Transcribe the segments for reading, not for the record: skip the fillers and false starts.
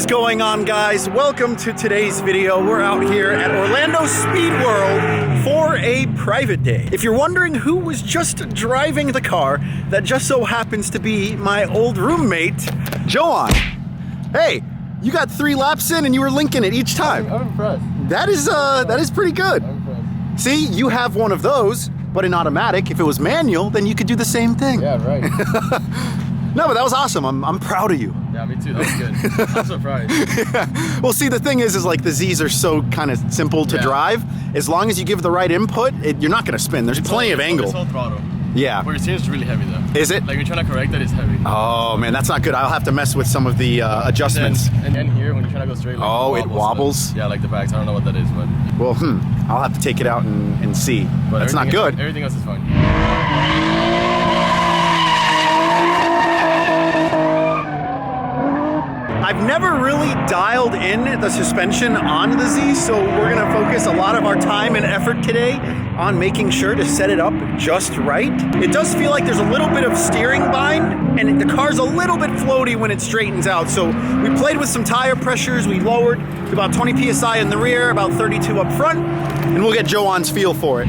going on, guys? Welcome to today's video. We're out here at Orlando Speed World for a private day. If you're wondering who was just driving the car, that just so happens to be my old roommate, Joan. Hey, you got 3 laps in and you were linking it each time. I'm impressed. That is pretty good. I'm impressed. See, you have one of those, but in automatic. If it was manual, then you could do the same thing. Yeah, right. No, but that was awesome. I'm proud of you. Yeah, me too. That was good. I'm surprised. Yeah. Well, see, the thing is like the Z's are so kind of simple to drive. As long as you give the right input, you're not going to spin. There's plenty of angle. It's all throttle. Yeah. Where it seems really heavy though. Is it? Like you're trying to correct that, it's heavy. Oh man, that's not good. I'll have to mess with some of the adjustments. And then here, when you're trying to go straight, like, it wobbles. Yeah, like the backs. I don't know what that is, but. Well, I'll have to take it out and see. But that's not good. Everything else is fine. I've never really dialed in the suspension on the Z, so we're gonna focus a lot of our time and effort today on making sure to set it up just right. It does feel like there's a little bit of steering bind, and the car's a little bit floaty when it straightens out. So we played with some tire pressures. We lowered to about 20 PSI in the rear, about 32 up front, and we'll get Joan's feel for it.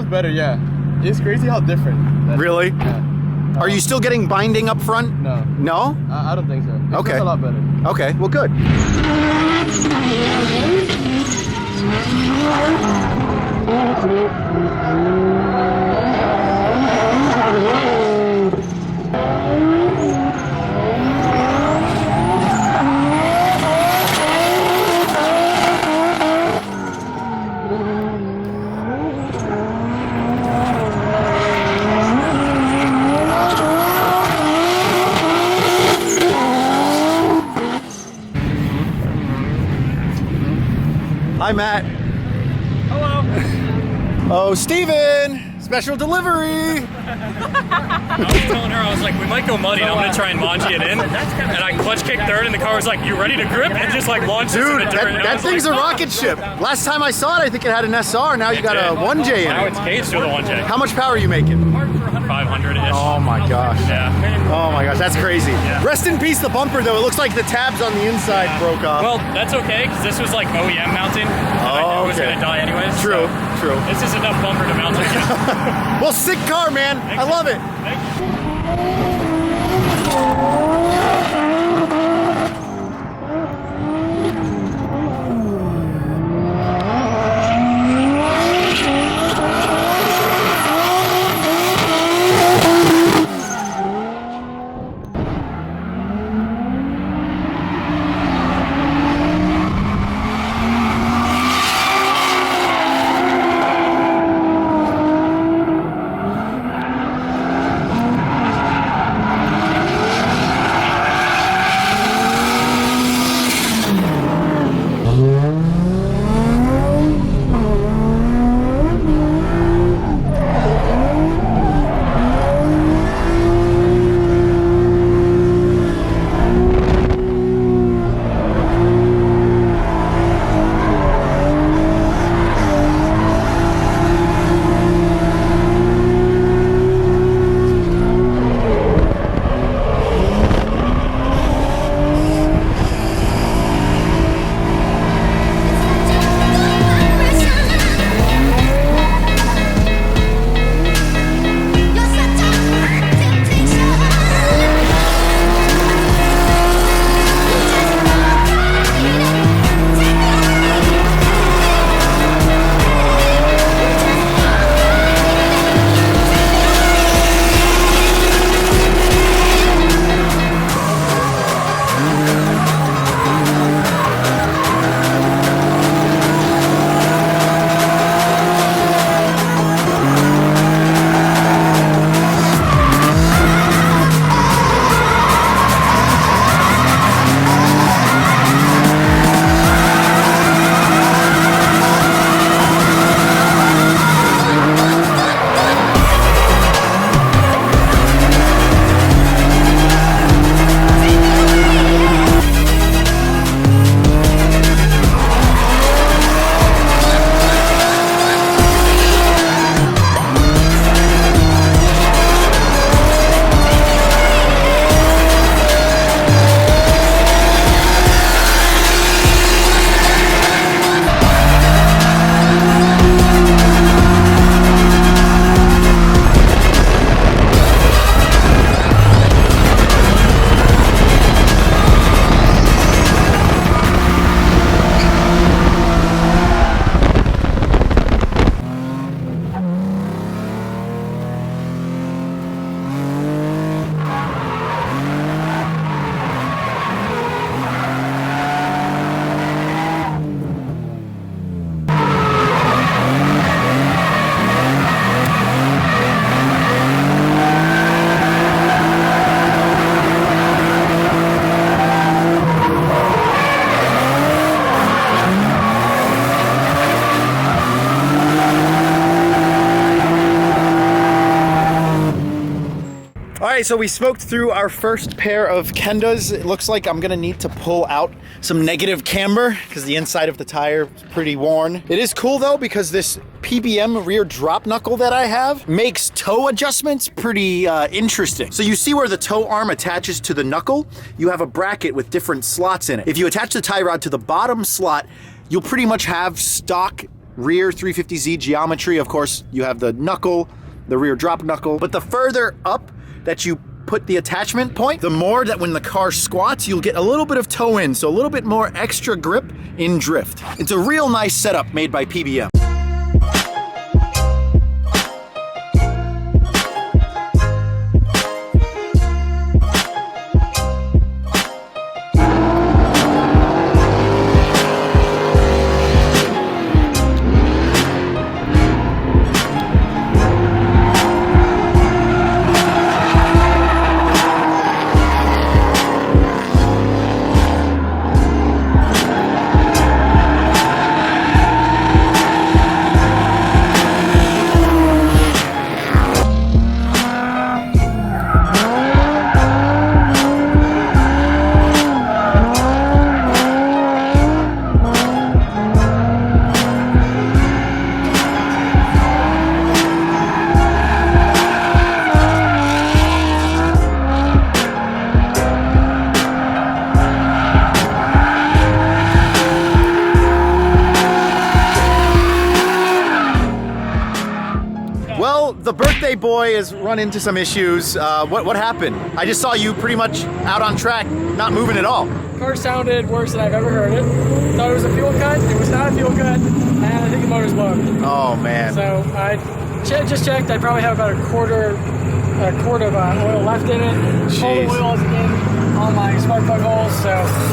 Better, yeah. It's crazy how different. Really? Yeah. Are you still getting binding up front? No. No? I don't think so. It Okay. feels a lot better. Okay, well good. Hi, Matt. Hello. Oh, Steven! Special delivery! I was telling her, I was like, we might go muddy, and I'm going to try and manji it in. And I clutch kicked third, and the car was like, you ready to grip? And just like launched it Dude, in the dirt. that thing's a rocket ship. Last time I saw it, I think it had an SR. Now you got a 1J in Now it. it's caged with a 1J. How much power are you making? 500-ish. Oh my gosh. Yeah. Oh my gosh, that's crazy. Yeah. Rest in peace, the bumper, though. It looks like the tabs on the inside broke off. Well, that's okay, because this was like OEM mounting. I knew it was going to die anyways. True, true. This is enough bumper to mount it. Well, sick car, man. I love it. Thank you. right, so we smoked through our first pair of Kendas. It looks like I'm gonna need to pull out some negative camber because the inside of the tire is pretty worn. It is cool though because this PBM rear drop knuckle that I have makes toe adjustments pretty interesting. So you see where the toe arm attaches to the knuckle? You have a bracket with different slots in it. If you attach the tie rod to the bottom slot, you'll pretty much have stock rear 350Z geometry. Of course, you have the knuckle, the rear drop knuckle, but the further up that you put the attachment point, the more that when the car squats, you'll get a little bit of toe in, so a little bit more extra grip in drift. It's a real nice setup made by PBM. The birthday boy has run into some issues. What happened? I just saw you pretty much out on track, not moving at all. Car sounded worse than I've ever heard it. Thought it was a fuel cut. It was not a fuel cut, and I think the motor's blown. Oh man. So I just checked. I probably have about a quart of oil left in it. Jeez. All the oil is in on my spark plug holes. So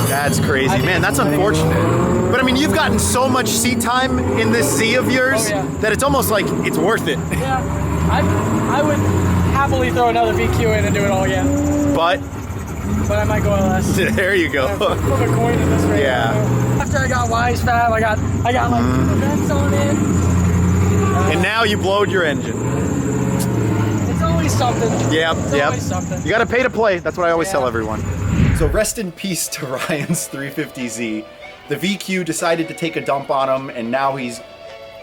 that's crazy, man. That's unfortunate. But I mean, you've gotten so much seat time in this Z of yours that it's almost like it's worth it. Yeah. I would happily throw another VQ in and do it all again. But I might go LS. There you go. Flip a coin in this race. Yeah. After I got Wise Fab, I got like events on it. And now you blowed your engine. It's always something. Yep. Always something. You gotta pay to play. That's what I always tell everyone. So rest in peace to Ryan's 350Z. The VQ decided to take a dump on him, and now he's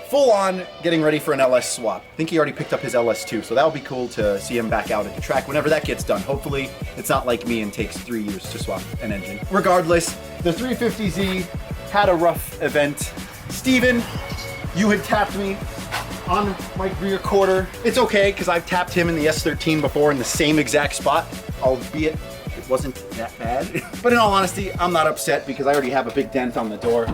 full on getting ready for an LS swap. I think he already picked up his LS2, so that'll be cool to see him back out at the track whenever that gets done. Hopefully, it's not like me and takes 3 years to swap an engine. Regardless, the 350Z had a rough event. Steven, you had tapped me on my rear quarter. It's okay, because I've tapped him in the S13 before in the same exact spot, albeit it wasn't that bad. But in all honesty, I'm not upset because I already have a big dent on the door.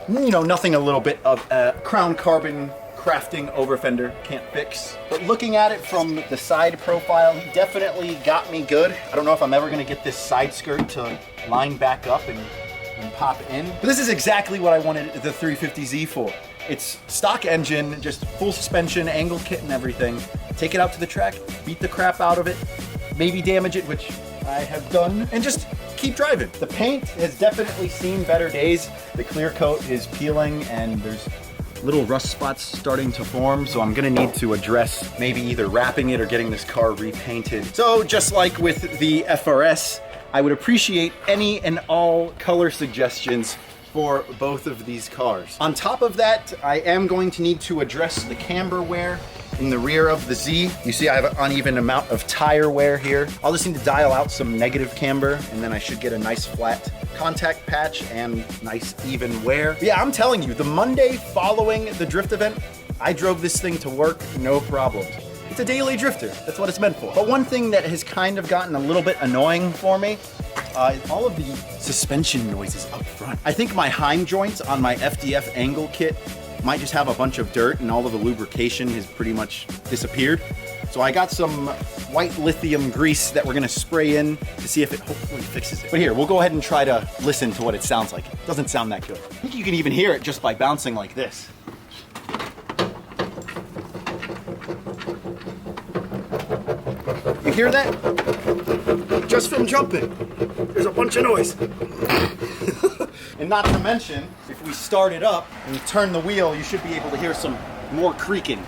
You know, nothing a little bit of crown carbon crafting over fender can't fix. But looking at it from the side profile, he definitely got me good. I don't know if I'm ever gonna get this side skirt to line back up and pop in. But this is exactly what I wanted the 350Z for. It's stock engine, just full suspension, angle kit and everything. Take it out to the track, beat the crap out of it, maybe damage it, which I have done, and just keep driving. The paint has definitely seen better days. The clear coat is peeling and there's little rust spots starting to form, so I'm gonna need to address maybe either wrapping it or getting this car repainted. So just like with the FRS, I would appreciate any and all color suggestions for both of these cars. On top of that, I am going to need to address the camber wear in the rear of the Z. You see I have an uneven amount of tire wear here. I'll just need to dial out some negative camber and then I should get a nice flat contact patch and nice even wear. But yeah, I'm telling you, the Monday following the drift event, I drove this thing to work, no problems. It's a daily drifter, that's what it's meant for. But one thing that has kind of gotten a little bit annoying for me, all of the suspension noises up front. I think my Heim joints on my FDF angle kit might just have a bunch of dirt and all of the lubrication has pretty much disappeared. So I got some white lithium grease that we're gonna spray in to see if it hopefully fixes it. But here, we'll go ahead and try to listen to what it sounds like. It doesn't sound that good. I think you can even hear it just by bouncing like this. You hear that? Just from jumping. There's a bunch of noise. And not to mention, if we start it up and you turn the wheel, you should be able to hear some more creaking.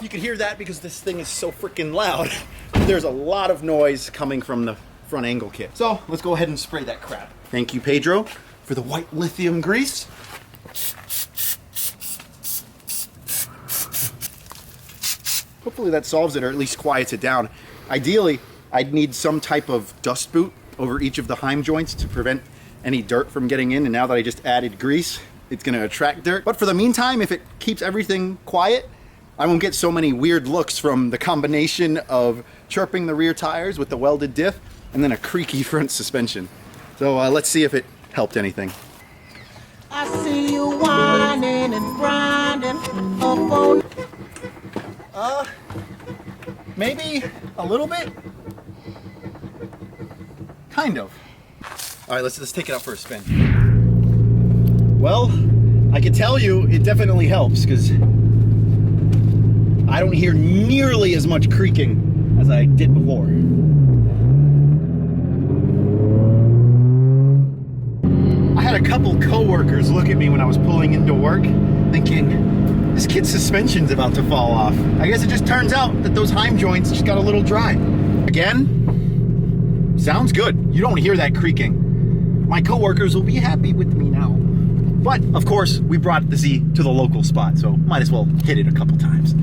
you could hear that because this thing is so freaking loud. There's a lot of noise coming from the front angle kit. So let's go ahead and spray that crap. Thank you, Pedro, for the white lithium grease. Hopefully that solves it, or at least quiets it down. Ideally, I'd need some type of dust boot over each of the Heim joints to prevent any dirt from getting in, and now that I just added grease, it's gonna attract dirt. But for the meantime, if it keeps everything quiet, I won't get so many weird looks from the combination of chirping the rear tires with the welded diff and then a creaky front suspension. So let's see if it helped anything. I see you whining and grinding up on. Maybe a little bit? Kind of. All right, let's take it out for a spin. Well, I can tell you it definitely helps because I don't hear nearly as much creaking as I did before. I had a couple coworkers look at me when I was pulling into work thinking, this kid's suspension's about to fall off. I guess it just turns out that those Heim joints just got a little dry. Again, sounds good. You don't hear that creaking. My coworkers will be happy with me now. But, of course, we brought the Z to the local spot, so might as well hit it a couple times.